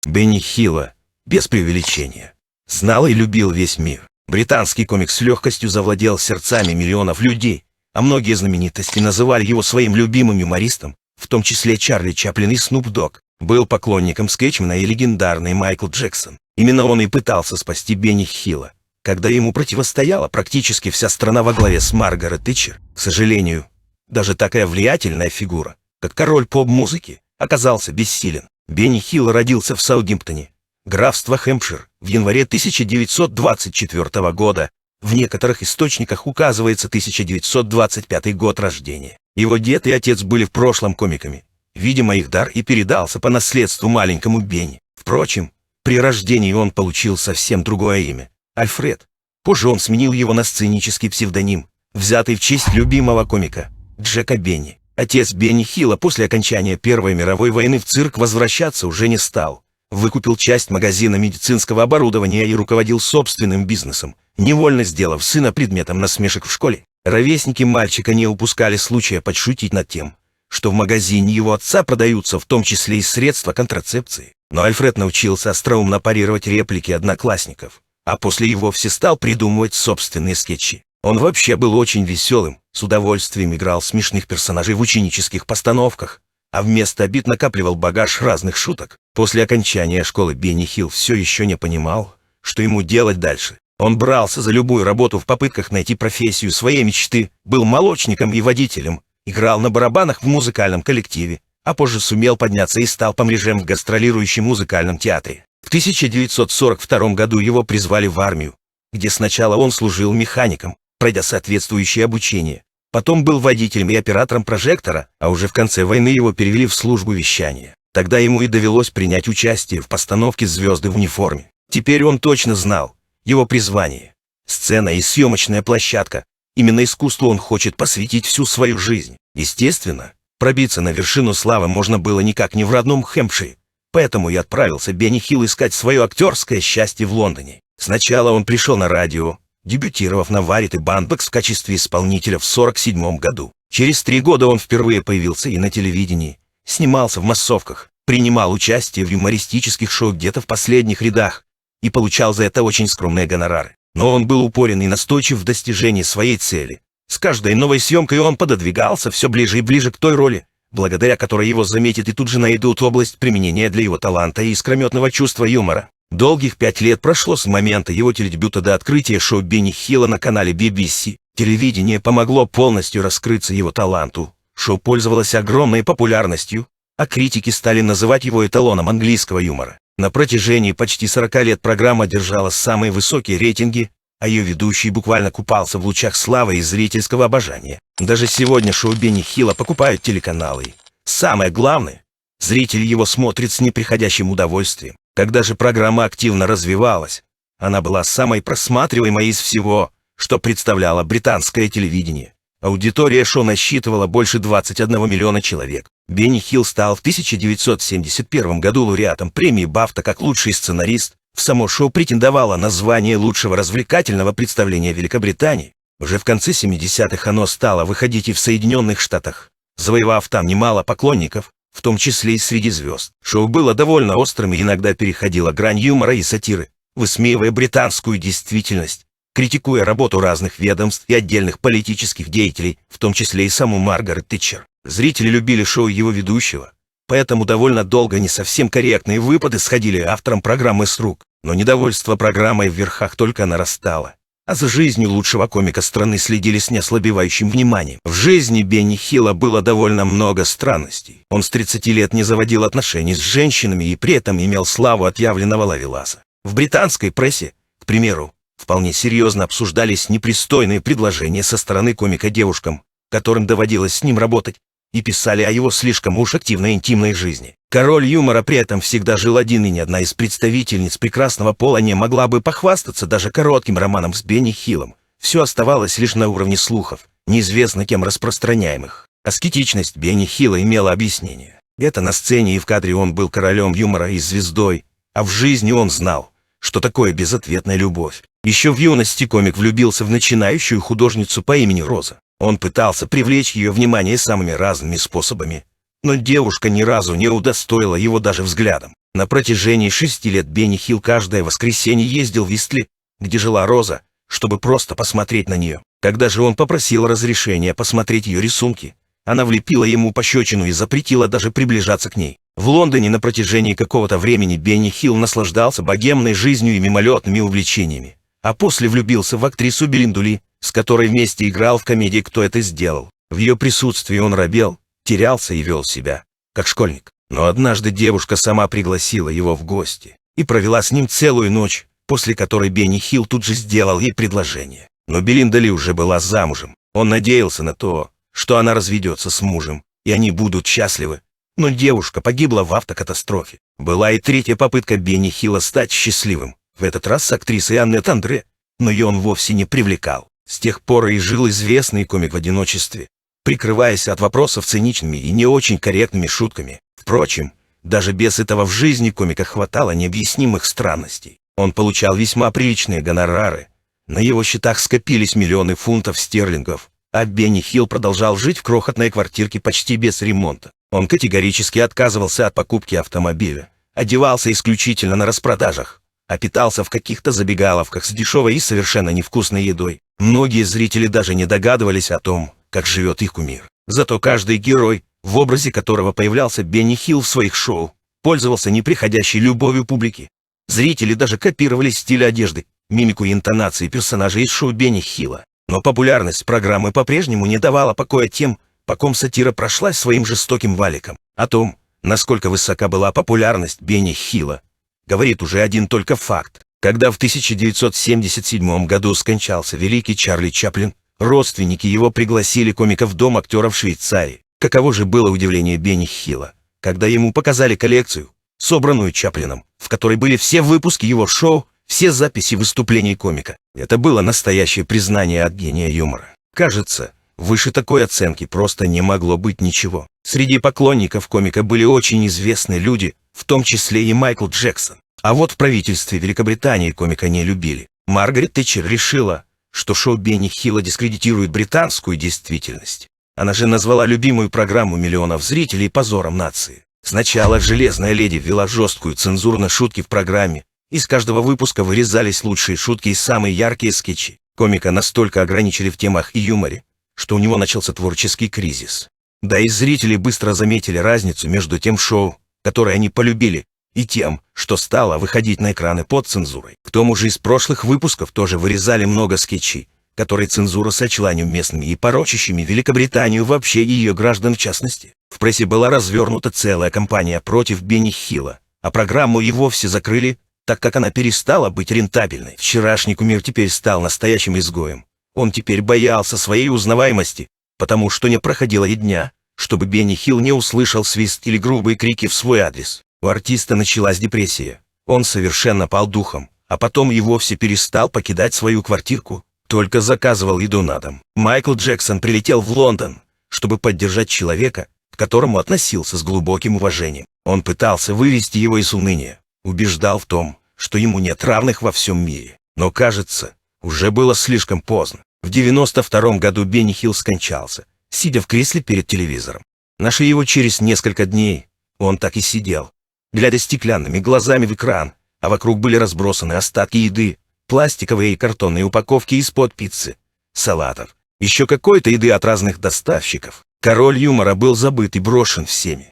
Бенни Хилла, без преувеличения, знал и любил весь мир. Британский комик с легкостью завладел сердцами миллионов людей, а многие знаменитости называли его своим любимым юмористом, в том числе Чарли Чаплин и Снуп Дог. Был поклонником скетчмена и легендарный Майкл Джексон. Именно он и пытался спасти Бенни Хилла, когда ему противостояла практически вся страна во главе с Маргарет Тэтчер. К сожалению, даже такая влиятельная фигура, как король поп-музыки, оказался бессилен. Бенни Хилл родился в Саутгемптоне, графство Хэмпшир, в январе 1924 года. В некоторых источниках указывается 1925 год рождения. Его дед и отец были в прошлом комиками. Видимо, их дар и передался по наследству маленькому Бенни. Впрочем, при рождении он получил совсем другое имя – Альфред. Позже он сменил его на сценический псевдоним, взятый в честь любимого комика Джека Бенни. Отец Бенни Хилла после окончания Первой мировой войны в цирк возвращаться уже не стал. Выкупил часть магазина медицинского оборудования и руководил собственным бизнесом, невольно сделав сына предметом насмешек в школе. Ровесники мальчика не упускали случая подшутить над тем, что в магазине его отца продаются в том числе и средства контрацепции. Но Альфред научился остроумно парировать реплики одноклассников, а после и вовсе стал придумывать собственные скетчи. Он вообще был очень веселым, с удовольствием играл смешных персонажей в ученических постановках, а вместо обид накапливал багаж разных шуток. После окончания школы Бенни Хилл все еще не понимал, что ему делать дальше. Он брался за любую работу в попытках найти профессию своей мечты, был молочником и водителем, играл на барабанах в музыкальном коллективе, а позже сумел подняться и стал помрежем в гастролирующем музыкальном театре. В 1942 году его призвали в армию, где сначала он служил механиком, пройдя соответствующее обучение. Потом был водителем и оператором прожектора, а уже в конце войны его перевели в службу вещания. Тогда ему и довелось принять участие в постановке «Звезды в униформе». Теперь он точно знал его призвание. Сцена и съемочная площадка. Именно искусству он хочет посвятить всю свою жизнь. Естественно, пробиться на вершину славы можно было никак не в родном Хэмпшире. Поэтому и отправился Бенни Хилл искать свое актерское счастье в Лондоне. Сначала он пришел на радио, дебютировав на Варит и Бандбекс в качестве исполнителя в 1947 году. Через 3 года он впервые появился и на телевидении, снимался в массовках, принимал участие в юмористических шоу где-то в последних рядах и получал за это очень скромные гонорары. Но он был упорен и настойчив в достижении своей цели. С каждой новой съемкой он пододвигался все ближе и ближе к той роли, благодаря которой его заметят и тут же найдут область применения для его таланта и искрометного чувства юмора. Долгих 5 лет прошло с момента его теледебюта до открытия шоу Бенни Хилла на канале BBC. Телевидение помогло полностью раскрыться его таланту. Шоу пользовалось огромной популярностью, а критики стали называть его эталоном английского юмора. На протяжении почти 40 лет программа держала самые высокие рейтинги, а ее ведущий буквально купался в лучах славы и зрительского обожания. Даже сегодня шоу Бенни Хилла покупают телеканалы. Самое главное, зрители его смотрят с неприходящим удовольствием. Когда же программа активно развивалась, она была самой просматриваемой из всего, что представляло британское телевидение. Аудитория шоу насчитывала больше 21 миллиона человек. Бенни Хилл стал в 1971 году лауреатом премии BAFTA как лучший сценарист. В само шоу претендовало на звание лучшего развлекательного представления Великобритании. Уже в конце 70-х оно стало выходить и в Соединенных Штатах, завоевав там немало поклонников, в том числе и среди звезд. Шоу было довольно острым и иногда переходило грань юмора и сатиры, высмеивая британскую действительность, критикуя работу разных ведомств и отдельных политических деятелей, в том числе и саму Маргарет Тэтчер. Зрители любили шоу его ведущего, поэтому довольно долго не совсем корректные выпады сходили авторам программы с рук. Но недовольство программой в верхах только нарастало, а за жизнью лучшего комика страны следили с неослабевающим вниманием. В жизни Бенни Хилла было довольно много странностей. Он с 30 лет не заводил отношений с женщинами и при этом имел славу отъявленного ловеласа. В британской прессе, к примеру, вполне серьезно обсуждались непристойные предложения со стороны комика девушкам, которым доводилось с ним работать, и писали о его слишком уж активной интимной жизни. Король юмора при этом всегда жил один, и ни одна из представительниц прекрасного пола не могла бы похвастаться даже коротким романом с Бенни Хиллом. Все оставалось лишь на уровне слухов, неизвестно кем распространяемых. Аскетичность Бенни Хилла имела объяснение. Это на сцене и в кадре он был королем юмора и звездой, а в жизни он знал, что такое безответная любовь. Еще в юности комик влюбился в начинающую художницу по имени Роза. Он пытался привлечь ее внимание самыми разными способами, но девушка ни разу не удостоила его даже взглядом. На протяжении 6 лет Бенни Хилл каждое воскресенье ездил в Истли, где жила Роза, чтобы просто посмотреть на нее. Когда же он попросил разрешения посмотреть ее рисунки, она влепила ему пощечину и запретила даже приближаться к ней. В Лондоне на протяжении какого-то времени Бенни Хилл наслаждался богемной жизнью и мимолетными увлечениями, а после влюбился в актрису Белинду Ли, с которой вместе играл в комедии «Кто это сделал?». В ее присутствии он робел, терялся и вел себя как школьник. Но однажды девушка сама пригласила его в гости и провела с ним целую ночь, после которой Бенни Хилл тут же сделал ей предложение. Но Белинда Ли уже была замужем. Он надеялся на то, что она разведется с мужем, и они будут счастливы. Но девушка погибла в автокатастрофе. Была и третья попытка Бенни Хилла стать счастливым, в этот раз с актрисой Аннет Андре, но ее он вовсе не привлекал. С тех пор и жил известный комик в одиночестве, прикрываясь от вопросов циничными и не очень корректными шутками. Впрочем, даже без этого в жизни комика хватало необъяснимых странностей. Он получал весьма приличные гонорары. На его счетах скопились миллионы фунтов стерлингов, а Бенни Хилл продолжал жить в крохотной квартирке почти без ремонта. Он категорически отказывался от покупки автомобиля, одевался исключительно на распродажах, а питался в каких-то забегаловках с дешевой и совершенно невкусной едой. Многие зрители даже не догадывались о том, как живет их кумир. Зато каждый герой, в образе которого появлялся Бенни Хилл в своих шоу, пользовался неприходящей любовью публики. Зрители даже копировали стиль одежды, мимику и интонации персонажей из шоу Бенни Хилла. Но популярность программы по-прежнему не давала покоя тем, по ком сатира прошлась своим жестоким валиком. О том, насколько высока была популярность Бенни Хилла, говорит уже один только факт. Когда в 1977 году скончался великий Чарли Чаплин, родственники его пригласили комика в дом актера в Швейцарии. Каково же было удивление Бенни Хилла, когда ему показали коллекцию, собранную Чаплином, в которой были все выпуски его шоу, все записи выступлений комика. Это было настоящее признание от гения юмора. Кажется, выше такой оценки просто не могло быть ничего. Среди поклонников комика были очень известные люди, в том числе и Майкл Джексон. А вот в правительстве Великобритании комика не любили. Маргарет Тэтчер решила, что шоу Бенни Хилла дискредитирует британскую действительность. Она же назвала любимую программу миллионов зрителей позором нации. Сначала «Железная леди» ввела жесткую цензуру на шутки в программе. Из каждого выпуска вырезались лучшие шутки и самые яркие скетчи. Комика настолько ограничили в темах и юморе, что у него начался творческий кризис. Да и зрители быстро заметили разницу между тем шоу, которое они полюбили, и тем, что стало выходить на экраны под цензурой. К тому же из прошлых выпусков тоже вырезали много скетчей, которые цензура сочла неуместными и порочащими Великобританию вообще и ее граждан в частности. В прессе была развернута целая кампания против Бенни Хилла, а программу и вовсе закрыли, так как она перестала быть рентабельной. Вчерашний кумир теперь стал настоящим изгоем. Он теперь боялся своей узнаваемости, потому что не проходило и дня, чтобы Бенни Хилл не услышал свист или грубые крики в свой адрес. У артиста началась депрессия. Он совершенно пал духом, а потом и вовсе перестал покидать свою квартирку, только заказывал еду на дом. Майкл Джексон прилетел в Лондон, чтобы поддержать человека, к которому относился с глубоким уважением. Он пытался вывести его из уныния, убеждал в том, что ему нет равных во всем мире. Но, кажется, уже было слишком поздно. В 92 году Бенни Хилл скончался, сидя в кресле перед телевизором. Нашли его через несколько дней. Он так и сидел, глядя стеклянными глазами в экран, а вокруг были разбросаны остатки еды, пластиковые и картонные упаковки из-под пиццы, салатов, еще какой-то еды от разных доставщиков. Король юмора был забыт и брошен всеми.